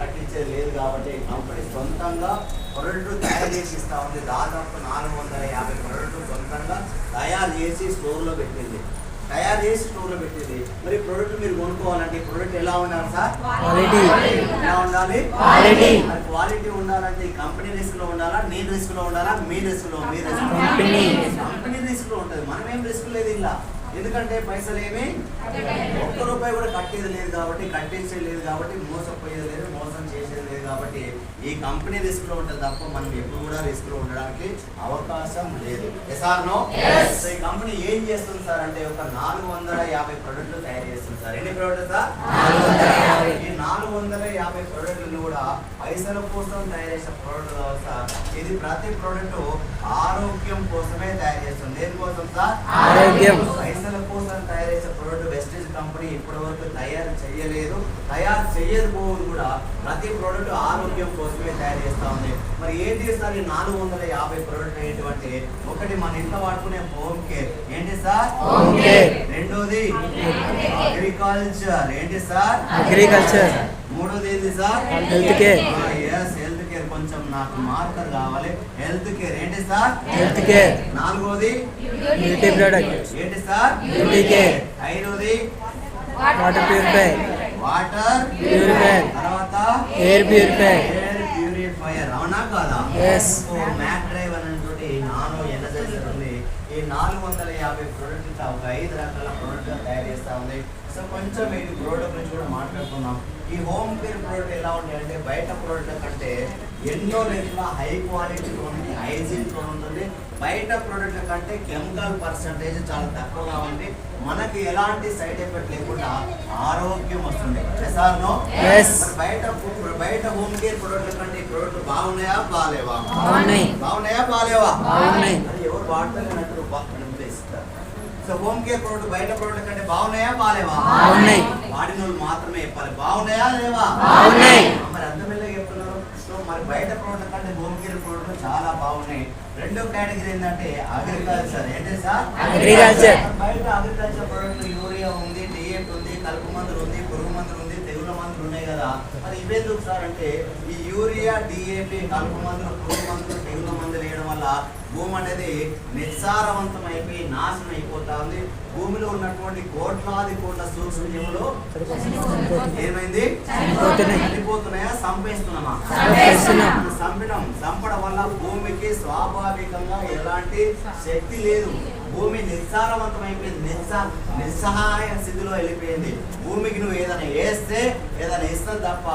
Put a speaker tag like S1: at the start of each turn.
S1: కట్టించేది లేదు కాబట్టి కంపెనీ సొంతంగా ప్రొడక్ట్ తయారు చేసి ఇస్తా ఉంది. దాదాపు 450 ప్రొడక్ట్ సొంతంగా తయారు చేసి స్టోర్లో పెట్టింది. మరి ప్రొడక్ట్ మీరు కొనుక్కోవాలంటే ప్రొడక్ట్ ఎలా ఉండాలి సార్? ఎలా ఉండాలి? క్వాలిటీ ఉండాలంటే కంపెనీ రిస్క్ లో ఉండాలా, నేను రిస్క్ లో ఉండాలా, మీ రిస్క్ లో కంపెనీ రిస్క్ లో ఉంటుంది. మనమేం రిస్క్ లేదు ఇలా. ఎందుకంటే పైసలు ఏమి ఒక్క రూపాయి కూడా కట్టేది లేదు కాబట్టి, కట్టించేది లేదు కాబట్టి, మోసపోయేది లేదు, మోసం చేసేది లేదు కాబట్టి ఈ కంపెనీ రిస్క్ లో ఉంటుంది తప్ప మనం ఎప్పుడు కూడా రిస్క్ లో ఉండడానికి అవకాశం లేదు. ఈ కంపెనీ ఏం చేస్తుంది సార్ అంటే ఒక 450 ప్రొడక్ట్లు తయారు చేస్తుంది సార్. ఎన్ని ప్రొడక్ట్ సార్? ఈ 450 ప్రొడక్ట్లు కూడా పైసల కోసం తయారు చేసే ప్రొడక్ట్ కాదు సార్. ఇది ప్రతి ప్రొడక్ట్ ఆరోగ్యం కోసమే తయారు చేస్తుంది. దేనికోసం సార్? ఆరోగ్యం. పైసల కోసం తయారు చేసే ప్రొడక్ట్ వెస్టేజ్ కంపెనీ ఇప్పటి వరకు తయారు చేయకపోదు కూడా ప్రతి ప్రోడక్ట్ ఆరోగ్యం కోసమే తయారు చేస్తా ఉంది. మరి ఏంటి సార్ ఈ 450 ప్రోడక్ట్ ఏంటంటే ఒకటి మన ఇంట్లో వాడుకునే హోమ్ కేర్. ఏంటి సార్? Home care. రెండోది అగ్రికల్చర్. ఏంటి సార్? అగ్రికల్చర్. మూడోది ఏంటి sir? Health care. Health care. కొంచెం నాకు మార్కర్ కావాలి. Health care. ఏంటి సార్? Health care. నాలుగోది బ్యూటీ ప్రొడక్ట్. ఏంటి సార్? Beauty care. ఐదోది వాటర్ ప్యూరిఫైయర్. తర్వాత ఎయిర్ ప్యూరిఫైయర్. అవునా కాదా? మ్యాక్ డ్రైవ్ అనేటువంటి నానో ఎనర్జైజర్ ఉంది. ఈ 450 ప్రొడక్ట్ ఒక 5 రకాల ప్రొడక్ట్ తయారు చేస్తా ఉంది. సో కొంచెం ఈ ప్రోడక్ట్ గురించి కూడా మాట్లాడుకుందాం. ఈ హోమ్ కేర్ ప్రోడక్ట్ ఎలా ఉంటాయి అంటే బయట ప్రోడక్ట్ కంటే ఎన్నో రెట్ల హై క్వాలిటీతో ఉంది, హైజీన్తో ఉంటుంది. బయట ప్రోడక్ట్ కంటే కెమికల్ పర్సంటేజ్ చాలా తక్కువగా ఉంది. మనకి ఎలాంటి సైడ్ ఎఫెక్ట్ లేకుండా ఆరోగ్యం వస్తుంది. బయట హోమ్ కేర్ ప్రొడక్ట్ కంటే ఈ ప్రొడక్ట్ బాగున్నాయా బాగాలేవా? బాగాలేవా? అది ఎవరు వాడతారు సో హోమ్ కేర్ ప్రోడక్ట్ బయట ప్రోడక్ట్ కంటే బాగున్నాయా బాగాలేవా? వాడిన వాళ్ళు మాత్రమే చెప్పాలి బాగున్నాయా లేవా. మరి అంతమెల్లగా చెప్తున్నారు. సో మరి బయట ప్రోడక్ట్ కంటే హోమ్ కేర్ ప్రోడక్ట్ చాలా బాగున్నాయి. రెండో కేటగిరీ ఏంటంటే అగ్రికల్చర్. ఏంటి సార్? అగ్రికల్చర్. బయట అగ్రికల్చర్ ప్రోడక్ట్ యూరియా ఉంది, డిఏపి ఉంది, కలుపు మందులు ఉంది, పురుగు మందులు ఉంది, తెగుల మందులు ఉన్నాయి కదా. మరి ఇవేందుకు సార్ అంటే ఈ యూరియా, డిఏపి, కలుపు మందులు, పురుగు మందులు, తెగుల మందులు వేయడం వల్ల భూమి అనేది నిస్సారవంతం అయిపోయి నాశనం అయిపోతా ఉంది. భూమిలో ఉన్నటువంటి కోట్లాది కోట్ల సూక్ష్మజీవులు ఏమైంది? చనిపోతున్నాయా? సంపేస్తున్నామా? చంపడం వల్ల భూమికి స్వాభావికంగా ఎలాంటి శక్తి లేదు. భూమి నిస్సారవంతం అయిపోయింది, నిస్సహాయ స్థితిలో వెళ్ళిపోయింది. భూమికి నువ్వు ఏదైనా వేస్తే ఏదైనా ఇస్తాను తప్ప